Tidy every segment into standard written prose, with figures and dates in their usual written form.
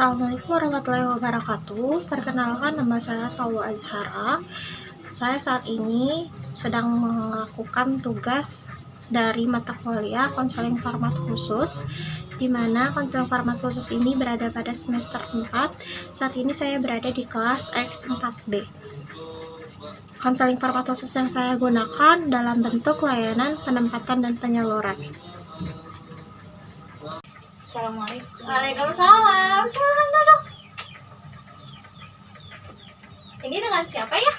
Assalamualaikum warahmatullahi wabarakatuh. Perkenalkan, nama saya Salwa Azhara. Saya saat ini sedang melakukan tugas dari mata kuliah konseling format khusus, di mana konseling format khusus ini berada pada semester 4. Saat ini saya berada di kelas X4B. Konseling format khusus yang saya gunakan dalam bentuk layanan penempatan dan penyaluran. Assalamualaikum. Waalaikumsalam. Silakan duduk. Ini dengan siapa ya?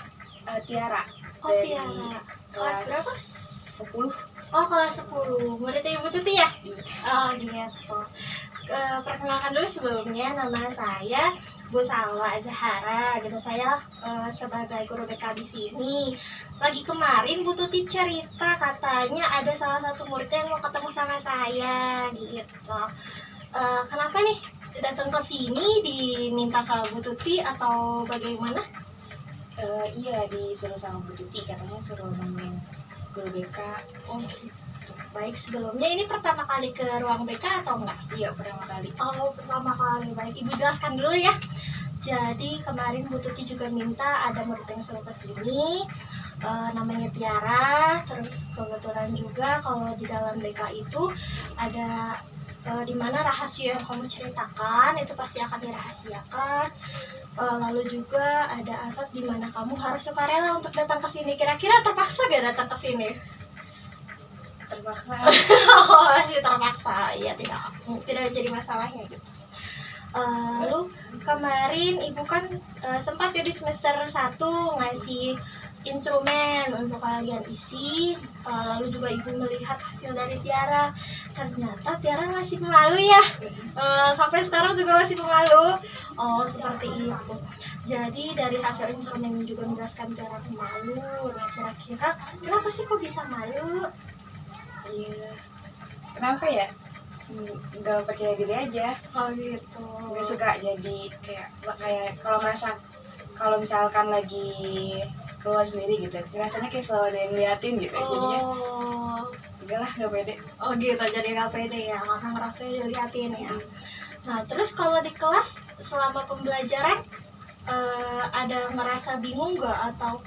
Tiara. Oh, Dari Tiara. Kelas berapa? 10. Oh, kelas 10. Muridnya Ibu Tuti ya? Iya. Oh, gitu. Perkenalkan dulu sebelumnya, nama saya Bu Salwa Azhara. Gitu, saya sebagai guru BK di sini. Lagi kemarin Bu Tuti cerita katanya ada salah satu muridnya yang mau ketemu sama saya, gitu. Kenapa nih datang ke sini, diminta sama Bu Tuti atau bagaimana? Iya, disuruh sama Bu Tuti, katanya suruh nemenin guru BK. Oh, gitu. Baik, sebelumnya ini pertama kali ke ruang BK atau enggak? Iya, pertama kali. Oh, pertama kali. Baik, Ibu jelaskan dulu ya. Jadi kemarin Bu Tuti juga minta ada murid yang suruh ke sini, namanya Tiara. Terus kebetulan juga kalau di dalam BK itu ada dimana rahasia yang kamu ceritakan itu pasti akan dirahasiakan. Lalu juga ada asas dimana kamu harus sukarela untuk datang ke sini. Kira-kira terpaksa gak datang ke sini? Terpaksa. Oh, masih terpaksa. Iya, tidak jadi masalahnya gitu. Lalu kemarin Ibu kan sempat ya di semester 1 ngasih instrumen untuk kalian isi. Lalu juga Ibu melihat hasil dari Tiara. Ternyata Tiara masih pemalu ya. Sampai sekarang juga masih pemalu. Oh, seperti itu. Jadi dari hasil instrumen ini juga menjelaskan Tiara pemalu. Nah, kira-kira kenapa sih kok bisa malu? Iya. Kenapa ya? Nggak percaya diri aja. Oh, gitu. Nggak suka jadi kayak kalau merasa kalau misalkan lagi keluar sendiri gitu, rasanya kayak selalu ada yang ngeliatin gitu. Jadinya enggak lah, nggak pede. Oh, gitu, jadi nggak pede ya karena ngerasa dilihatin ya. Nah, terus kalau di kelas selama pembelajaran ada ngerasa bingung nggak atau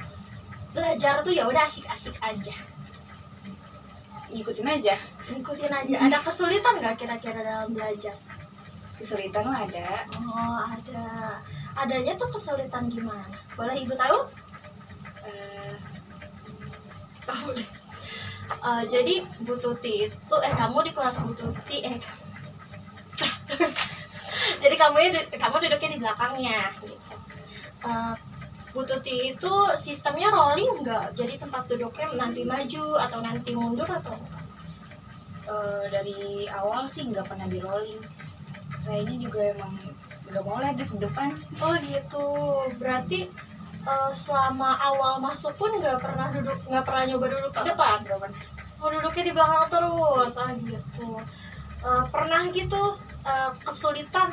belajar tuh ya udah asik-asik aja? Ngikutin aja. Ngikutin aja. Ada kesulitan nggak kira-kira dalam belajar? Kesulitan mah ada. Oh, ada. Adanya tuh kesulitan gimana? Boleh Ibu tahu? Oh, boleh. Jadi Bu Tuti itu kamu di kelas Bu Tuti jadi kamu duduknya di belakangnya gitu. Bu Tuti itu sistemnya rolling nggak? Jadi tempat duduknya nanti maju atau nanti mundur atau enggak? Dari awal sih nggak pernah di rolling. Sayanya juga emang nggak mau lagi di depan. Oh, gitu. Berarti selama awal masuk pun nggak pernah nyoba duduk di depan? Nggak pernah. Oh, duduknya di belakang terus. Gitu. Pernah gitu kesulitan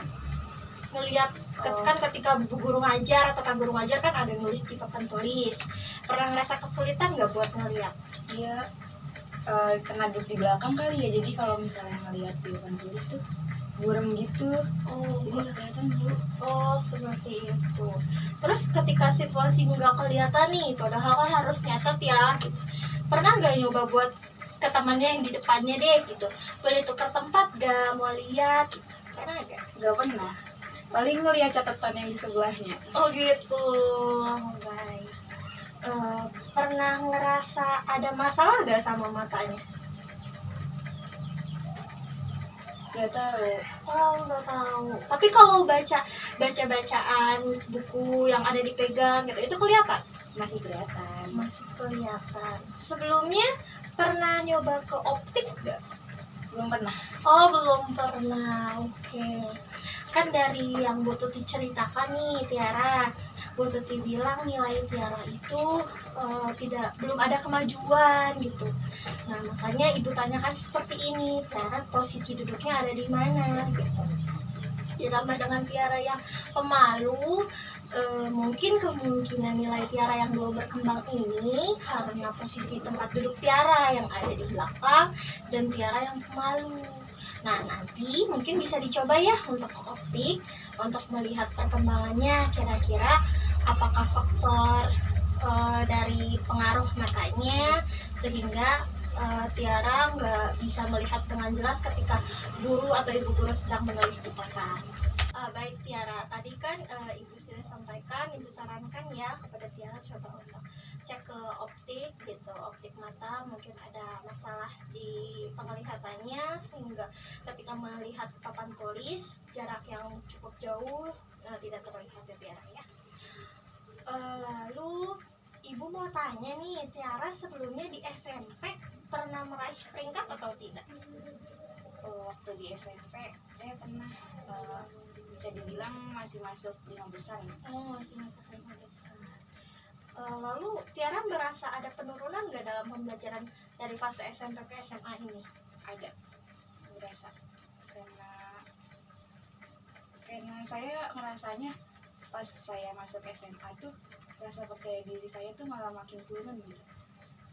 ngelihat kan ketika bu guru ngajar atau kan guru ngajar kan ada nulis di papan tulis. Pernah ngerasa kesulitan nggak buat ngelihat? Iya, karena duduk di belakang kali ya, jadi kalau misalnya ngeliat di papan tulis tuh buram gitu. Oh, Jadi nggak kelihatan dulu. oh, seperti itu. Terus ketika situasi nggak kelihatan nih, padahal kan harus nyatet ya gitu. Pernah nggak nyoba buat ke temannya yang di depannya deh gitu, boleh tukar tempat gak, mau lihat gitu. Pernah nggak? Nggak pernah. Paling ngeliat catatan yang di sebelahnya. Oh, gitu. Baik. Pernah ngerasa ada masalah gak sama matanya? Nggak tahu. Oh, nggak tahu. Tapi kalau bacaan buku yang ada dipegang gitu, itu kelihatan? Masih kelihatan. Masih kelihatan. Sebelumnya pernah nyoba ke optik nggak? Belum pernah. Oh, belum pernah. Oke. Kan dari yang Bu Tuti ceritakan nih, Tiara, Bu Tuti bilang nilai Tiara itu belum ada kemajuan gitu. Nah, makanya Ibu tanyakan seperti ini, Tiara posisi duduknya ada di mana gitu. Ditambah dengan Tiara yang pemalu, mungkin kemungkinan nilai Tiara yang belum berkembang ini karena posisi tempat duduk Tiara yang ada di belakang dan Tiara yang pemalu. Nah, nanti mungkin bisa dicoba ya untuk ke optik untuk melihat perkembangannya, kira-kira apakah faktor dari pengaruh matanya sehingga Tiara nggak bisa melihat dengan jelas ketika guru atau ibu guru sedang menulis di papan. Baik Tiara, tadi kan ibu sudah sampaikan, ibu sarankan ya kepada Tiara coba untuk cek ke optik gitu, optik mata mungkin ada masalah di penglihatannya sehingga ketika melihat papan tulis jarak yang cukup jauh tidak terlihat ya Tiara ya. Lalu ibu mau tanya nih, Tiara sebelumnya di SMP pernah meraih peringkat atau tidak? Waktu di SMP saya pernah bisa dibilang masih masuk 5 besar. Oh, masih masuk 5 besar. Lalu Tiara merasa ada penurunan nggak dalam pembelajaran dari fase SMP ke SMA ini? Ada berasa karena saya merasanya pas saya masuk SMA tuh rasa percaya diri saya tuh malah makin turun gitu.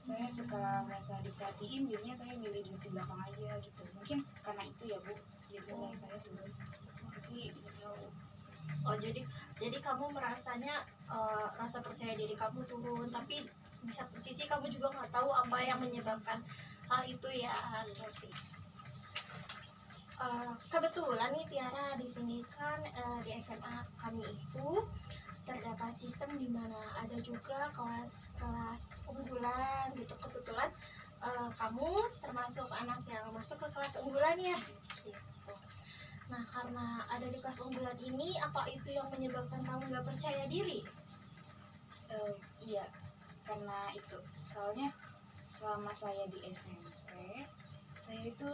Saya suka merasa diperhatiin, jadinya saya milih duduk di belakang aja gitu. Mungkin karena itu ya Bu, jadi nilai saya turun. Tapi jadi kamu merasanya rasa percaya diri kamu turun, tapi di satu sisi kamu juga nggak tahu apa yang menyebabkan hal itu ya, seperti kebetulan nih Tiara di sini kan di SMA kami itu terdapat sistem di mana ada juga kelas-kelas unggulan gitu. Kebetulan kamu termasuk anak yang masuk ke kelas unggulan ya gitu. Nah, karena ada di kelas unggulan ini, apa itu yang menyebabkan kamu gak percaya diri? Iya, karena itu. Soalnya selama saya di SMP, saya itu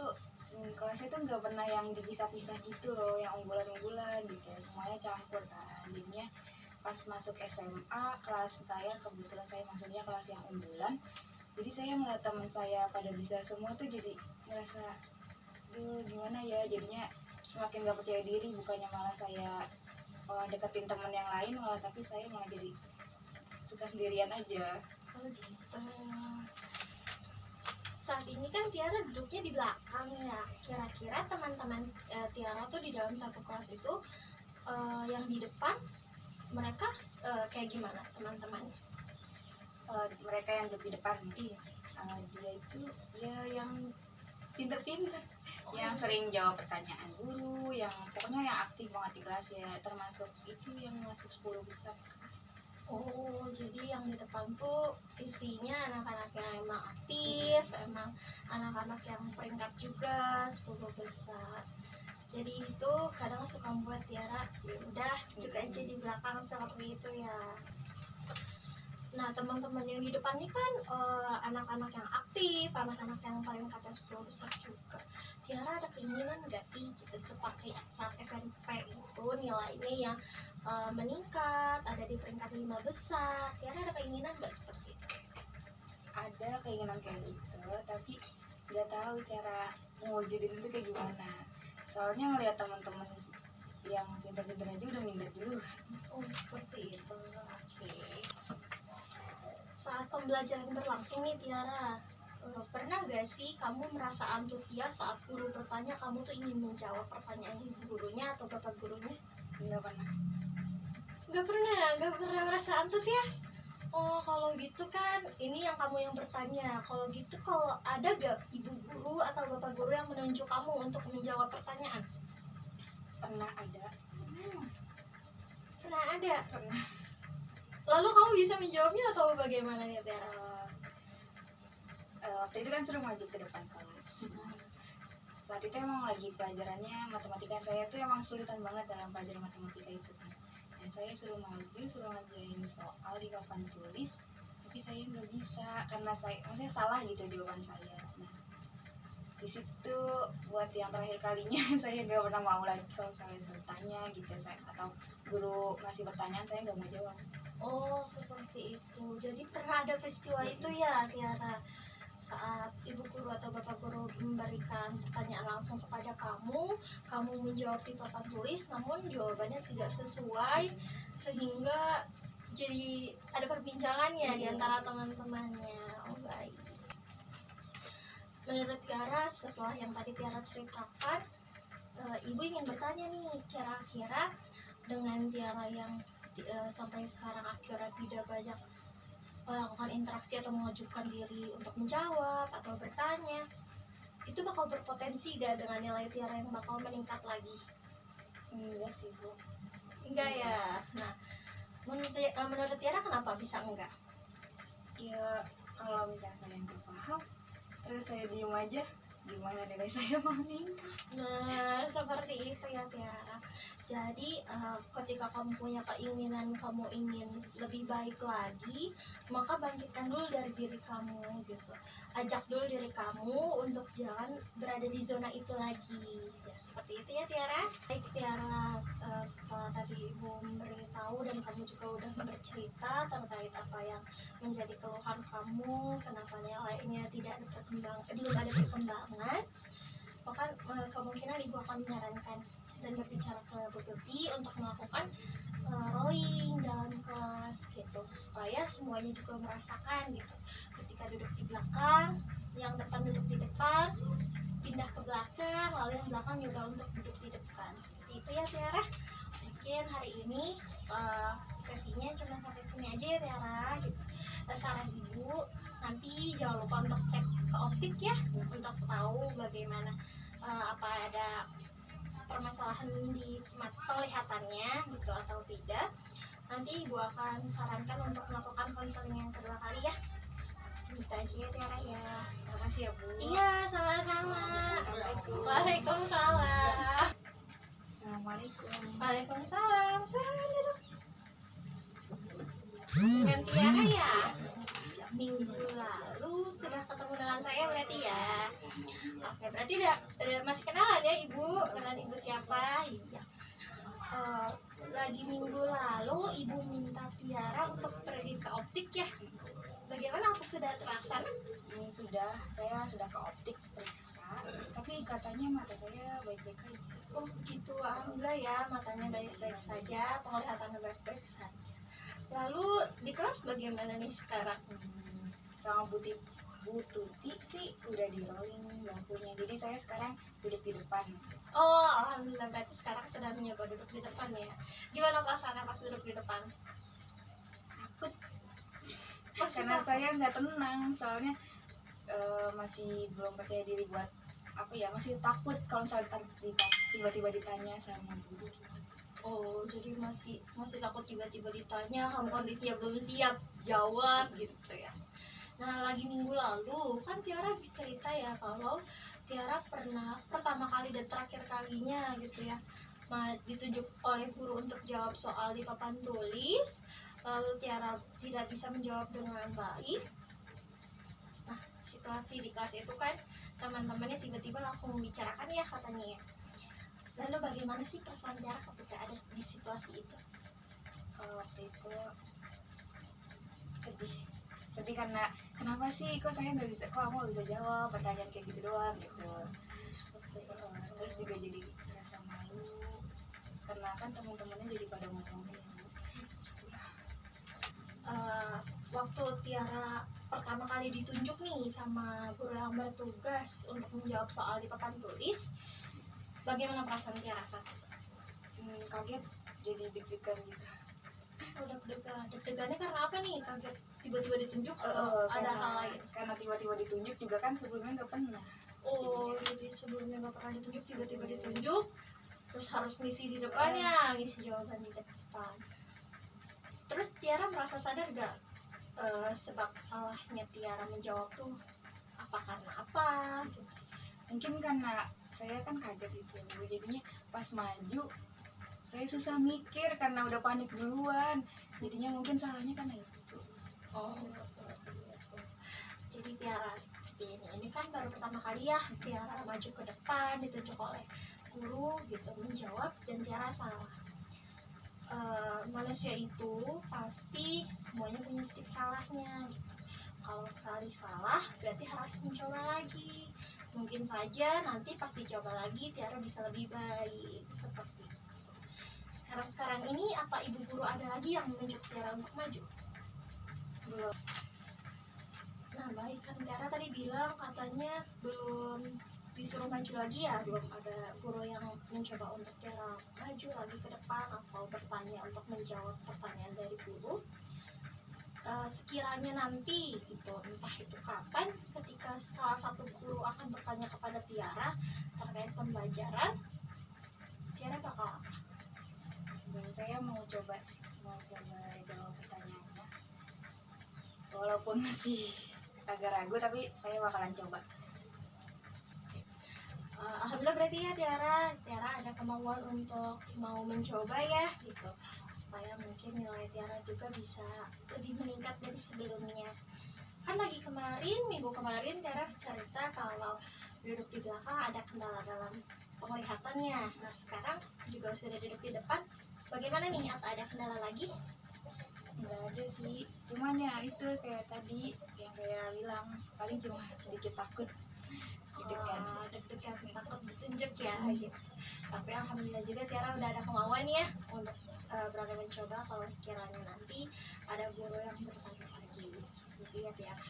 kelasnya itu nggak pernah yang dipisah-pisah gitu loh, yang unggulan-unggulan gitu. Semuanya campur kan. Jadinya pas masuk SMA, kelas saya kebetulan saya masuknya kelas yang unggulan. Jadi saya melihat teman saya pada bisa semua tuh jadi ngerasa, gimana ya, jadinya semakin gak percaya diri. Bukannya malah saya deketin teman yang lain, malah tapi saya malah jadi suka sendirian aja. Oh gitu. Saat ini kan Tiara duduknya di belakang ya. Kira-kira teman-teman Tiara tuh di dalam satu kelas itu yang di depan mereka kayak gimana teman-temannya? Mereka yang di depan dia itu ya yang pinter-pinter, yang sering jawab pertanyaan guru, yang pokoknya yang aktif banget di kelas ya, termasuk itu yang masuk 10 besar kelas. Oh, jadi yang di depan tuh isinya anak-anak yang emang aktif, emang anak-anak yang peringkat juga 10 besar. Jadi itu kadang suka membuat Tiara ya udah duduk aja di belakang seperti itu ya. Nah, teman-teman yang di depan ini kan anak-anak yang aktif, anak-anak yang paling kata 10 besar juga. Tiara ada keinginan gak sih gitu seperti saat SMP itu nilainya yang meningkat, ada di peringkat 5 besar. Tiara ada keinginan gak seperti itu? Ada keinginan kayak gitu, tapi nggak tahu cara mewujudin itu kayak gimana. Soalnya ngeliat teman-teman yang pintar-pintar aja udah minder dulu. Oh, seperti itu. Oke. Saat pembelajaran berlangsung nih Tiara, pernah gak sih kamu merasa antusias saat guru bertanya, kamu tuh ingin menjawab pertanyaan ibu gurunya atau bapak gurunya? Nggak pernah. Gak pernah merasa antusias? Oh, kalau gitu kan ini yang kamu yang bertanya. Kalau gitu, kalau ada gak ibu guru atau bapak guru yang menunjuk kamu untuk menjawab pertanyaan? Pernah ada. Pernah ada? Pernah. Lalu kamu bisa menjawabnya atau bagaimana ya Tiara? Waktu itu kan suruh maju ke depan kelas. Saat itu emang lagi pelajarannya matematika, saya tuh emang sulitan banget dalam pelajaran matematika itu kan. Dan saya suruh ngerjain soal di papan tulis, tapi saya nggak bisa karena maksudnya salah gitu jawaban saya. Nah, di situ buat yang terakhir kalinya saya nggak pernah mau lagi kalau saya tanya gitu atau guru ngasih pertanyaan saya nggak mau jawab. Oh, seperti itu. Jadi pernah ada peristiwa itu ya Tiara, saat ibu guru atau bapak guru memberikan pertanyaan langsung kepada kamu menjawab di papan tulis, namun jawabannya tidak sesuai, sehingga jadi ada perbincangannya di antara teman-temannya. Oh, baik. menurut Tiara setelah yang tadi Tiara ceritakan, ibu ingin bertanya nih, kira-kira dengan Tiara yang sampai sekarang akhirnya tidak banyak melakukan interaksi atau mengajukan diri untuk menjawab atau bertanya, itu bakal berpotensi gak dengan nilai Tiara yang bakal meningkat lagi? Enggak sih Bu. Enggak ya. Nah, menurut Tiara kenapa bisa enggak? Ya kalau misalnya saya nggak paham terus saya diem aja, gimana nilai saya mau meningkat? Nah, seperti itu ya Tiara. Jadi ketika kamu punya keinginan, kamu ingin lebih baik lagi, maka bangkitkan dulu dari diri kamu gitu. Ajak dulu diri kamu untuk jangan berada di zona itu lagi. Ya, seperti itu ya Tiara. Baik Tiara, setelah tadi Ibu memberitahu dan kamu juga udah bercerita terkait apa yang menjadi keluhan kamu, kenapa nilainya tidak ada belum ada perkembangan, maka kemungkinan ibu akan menyarankan dan berbicara ke Bu Tuti untuk melakukan rolling dalam kelas gitu, supaya semuanya juga merasakan gitu. Ketika duduk di belakang, yang depan duduk di depan, pindah ke belakang, lalu yang belakang juga untuk duduk di depan. Seperti itu ya Tiara. Mungkin hari ini sesinya cuma sampai sini aja ya Tiara gitu. Saran ibu, nanti jangan lupa untuk cek ke optik ya, untuk tahu bagaimana apa ada permasalahan di penglihatannya gitu atau tidak. Nanti ibu akan sarankan untuk melakukan konseling yang kedua kali ya. Gitu aja ya Tiara ya. Terima kasih ya Bu. Iya, sama-sama. Assalamualaikum. Waalaikumsalam. Assalamualaikum. Waalaikumsalam. Selamat duduk. Dengan Tiara ya. Minggu lalu sudah ketemu dengan saya berarti ya. Oke, berarti udah masih kenalan ya ibu dengan ibu siapa? Iya. Lagi minggu lalu ibu minta Tiara untuk pergi ke optik ya. Bagaimana, apa sudah terlaksana? Sudah, saya sudah ke optik periksa, tapi katanya mata saya baik-baik aja. Oh gitu, alhamdulillah ya, matanya baik-baik saja, penglihatannya baik-baik saja. Lalu di kelas bagaimana nih sekarang? Sama Bu Tuti sih udah di rolling bangkunya, jadi saya sekarang duduk di depan. Oh alhamdulillah, berarti sekarang sudah mencoba duduk di depan ya. Gimana perasaannya pas duduk di depan? Takut Masih karena takut? saya nggak tenang, soalnya masih belum percaya diri buat apa ya, masih takut kalau misalnya tiba-tiba ditanya sama guru gitu. Oh, jadi masih takut tiba-tiba ditanya, kamu kondisinya belum siap jawab gitu ya. Nah, lagi minggu lalu kan Tiara cerita ya kalau Tiara pernah pertama kali dan terakhir kalinya gitu ya ditunjuk oleh guru untuk jawab soal di papan tulis, lalu Tiara tidak bisa menjawab dengan baik. Nah, situasi di kelas itu kan teman-temannya tiba-tiba langsung membicarakan ya katanya ya. Lalu bagaimana sih perasaan Tiara ketika ada di situasi itu? Waktu itu sedih karena kenapa sih kok aku nggak bisa jawab pertanyaan kayak gitu doang gitu. Terus juga jadi rasa malu karena kan teman-temannya jadi pada ngomongin. Waktu Tiara pertama kali ditunjuk nih sama guru yang bertugas untuk menjawab soal di papan tulis, bagaimana perasaan Tiara saat itu? Kaget, jadi deg-degan gitu. Udah deg-degannya karena apa nih? Kaget tiba-tiba ditunjuk atau ada hal lain? Karena tiba-tiba ditunjuk juga kan sebelumnya nggak pernah. Oh, jadi sebelumnya nggak pernah ditunjuk, tiba-tiba ditunjuk, terus harus ngisi di depannya, ngisi jawaban di depan. Terus Tiara merasa sadar gak sebab salahnya Tiara menjawab tuh apa karena apa? Gitu. Mungkin karena saya kan kaget gitu, jadinya pas maju saya susah mikir karena udah panik duluan, jadinya mungkin salahnya karena itu. Oh, seperti itu. Jadi Tiara seperti ini kan baru pertama kali ya Tiara maju ke depan ditunjuk oleh guru gitu menjawab dan Tiara salah. Manusia itu pasti semuanya punya titik salahnya gitu. Kalau sekali salah berarti harus mencoba lagi. Mungkin saja nanti pas dicoba lagi Tiara bisa lebih baik seperti itu. Sekarang ini apa ibu guru ada lagi yang menunjuk Tiara untuk maju? Belum. Nah baik kan Tiara tadi bilang katanya belum disuruh maju lagi ya, belum ada guru yang mencoba untuk Tiara maju lagi ke depan atau bertanya untuk menjawab pertanyaan dari guru. Sekiranya nanti gitu, entah itu kapan, ketika salah satu guru akan bertanya kepada Tiara terkait pembelajaran, Tiara bakal apa? Dan saya mau coba jawab pertanyaannya, walaupun masih agak ragu tapi saya bakalan coba. Alhamdulillah berarti ya Tiara ada kemauan untuk mau mencoba ya gitu, supaya mungkin nilai Tiara juga bisa lebih meningkat dari sebelumnya. Kan minggu kemarin Tiara cerita kalau duduk di belakang ada kendala dalam penglihatannya. Nah sekarang juga sudah duduk di depan, bagaimana nih, apa ada kendala lagi? Nggak ada sih, cuman ya itu kayak tadi yang saya bilang, paling cuma sedikit takut Deg-degan takut ditunjuk ya gitu. Tapi alhamdulillah juga Tiara udah ada kemauan ya untuk berani mencoba kalau sekiranya nanti ada guru yang bertanya lagi seperti ya Tiara.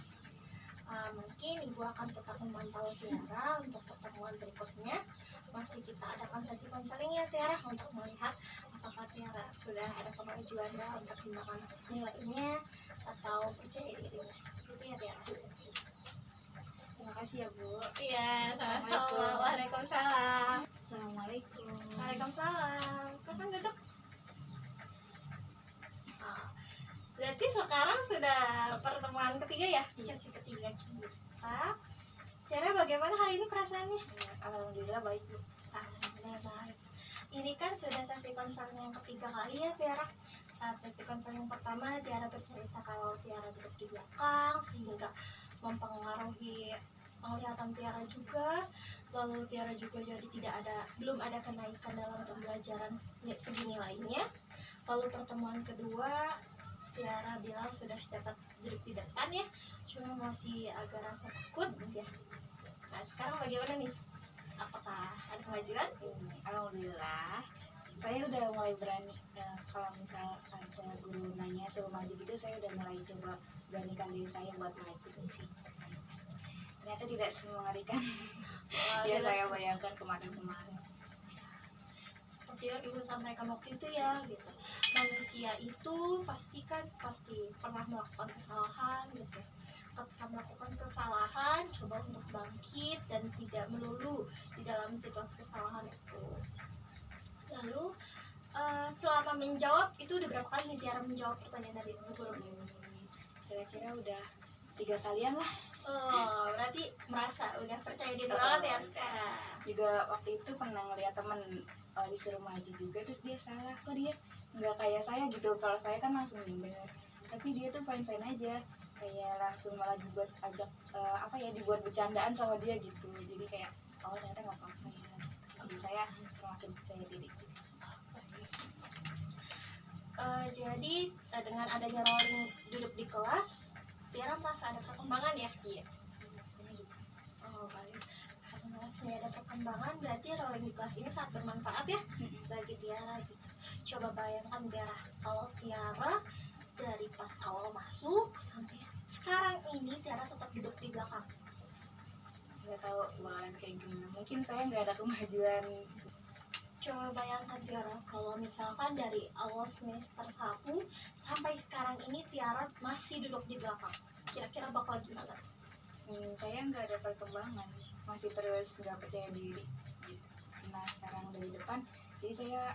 Mungkin ibu akan tetap memantau Tiara untuk pertemuan berikutnya. Masih kita adakan sesi konseling ya Tiara, untuk melihat apakah Tiara sudah ada kemajuan dalam perkembangan nilainya atau percaya dirinya, seperti itu ya Tiara. Terima kasih ya Bu. Iya, sama-sama. Waalaikumsalam. Assalamualaikum. Waalaikumsalam. Kapan duduk? Berarti sekarang sudah pertemuan ketiga ya? Sesi ketiga kita. Tiara, bagaimana hari ini perasaannya? Ya, alhamdulillah baik Bu. Alhamdulillah baik. Ini kan sudah sesi konseling yang ketiga kali ya Tiara. Saat sesi konseling pertama Tiara bercerita kalau Tiara duduk di belakang sehingga mempengaruhi penglihatan Tiara juga. Lalu Tiara juga jadi belum ada kenaikan dalam pembelajaran segi nilainya. Lalu pertemuan kedua Tiara bilang sudah dapat duduk di depan ya, cuma masih agak rasa takut ya. Nah sekarang bagaimana nih? Apakah ada kemajuan? Alhamdulillah saya udah mulai berani, kalau misal ada guru nanya suruh maju gitu, saya udah mulai coba beranikan diri saya buat maju sih. Ternyata tidak semengerikan ya saya bayangkan kemarin-kemarin. Seperti yang ibu sampaikan waktu itu ya gitu, manusia itu pasti pernah melakukan kesalahan gitu. Ketika melakukan kesalahan, coba untuk bangkit dan tidak melulu di dalam situasi kesalahan itu. Lalu selama menjawab itu udah berapa kali nih Tiara menjawab pertanyaan dari guru? Kira-kira udah 3 kalian lah. Oh, berarti merasa udah percaya diri banget ya sekarang. Juga waktu itu pernah ngeliat temen disuruh maju juga, terus dia salah, kok dia nggak kayak saya gitu. Kalau saya kan langsung minder, tapi dia tuh fine-fine aja, kayak langsung malah dibuat dibuat bercandaan sama dia gitu. Jadi kayak ternyata nggak apa-apa ya. Jadi saya semakin percaya diri juga sih. Jadi dengan adanya rolling duduk di kelas, Tiara merasa ada perkembangan ya? Iya, rasanya gitu. Oh baik, karena masih ada perkembangan berarti rolling di kelas ini sangat bermanfaat ya bagi Tiara gitu. Coba bayangkan Tiara, kalau Tiara dari pas awal masuk sampai sekarang ini Tiara tetap duduk di belakang. Nggak tahu bakalan kayak gimana, mungkin saya nggak ada kemajuan. Coba bayangkan Tiara, kalau misalkan dari awal semester 1 sampai sekarang ini Tiara masih duduk di belakang, kira-kira bakal gimana? Saya nggak ada perkembangan, masih terus nggak percaya diri gitu. Nah sekarang dari depan, jadi saya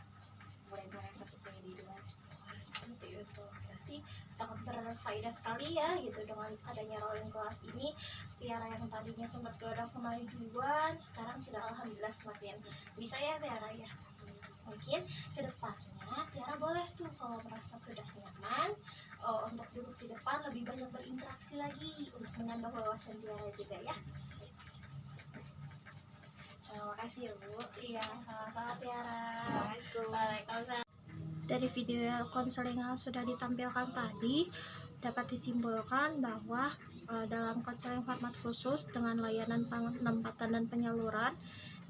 mulai merasa percaya diri lagi. Seperti itu, berarti sangat berfaedah sekali ya gitu dengan adanya rolling kelas ini. Tiara yang tadinya sempat gak ada kemajuan sekarang sudah alhamdulillah semakin bisa ya Tiara ya. Mungkin kedepannya Tiara boleh tuh kalau merasa sudah nyaman untuk duduk di depan lebih banyak berinteraksi lagi untuk menambah wawasan Tiara juga ya. Terima kasih ya Bu. Iya, sama-sama Tiara. Assalamualaikum. Waalaikumsalam. Dari video konseling yang sudah ditampilkan tadi dapat disimpulkan bahwa dalam konseling format khusus dengan layanan penempatan dan penyaluran,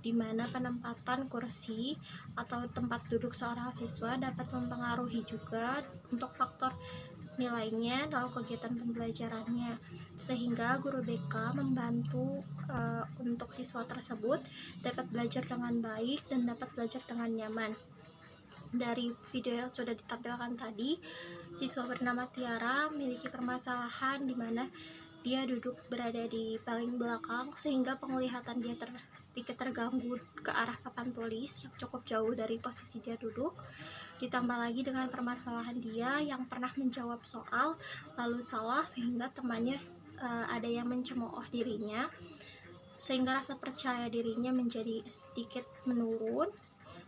di mana penempatan kursi atau tempat duduk seorang siswa dapat mempengaruhi juga untuk faktor nilainya dalam kegiatan pembelajarannya. sehingga guru BK membantu untuk siswa tersebut dapat belajar dengan baik dan dapat belajar dengan nyaman. Dari video yang sudah ditampilkan tadi, siswa bernama Tiara memiliki permasalahan di mana dia duduk berada di paling belakang sehingga penglihatan dia sedikit terganggu ke arah papan tulis yang cukup jauh dari posisi dia duduk. Ditambah lagi dengan permasalahan dia yang pernah menjawab soal lalu salah sehingga temannya ada yang mencemooh dirinya, sehingga rasa percaya dirinya menjadi sedikit menurun.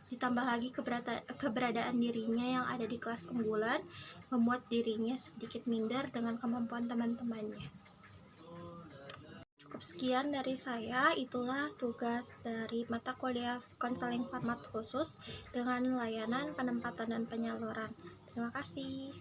Ditambah lagi keberadaan dirinya yang ada di kelas unggulan membuat dirinya sedikit minder dengan kemampuan teman-temannya. Cukup sekian dari saya, itulah tugas dari mata kuliah konseling format khusus dengan layanan penempatan dan penyaluran. Terima kasih.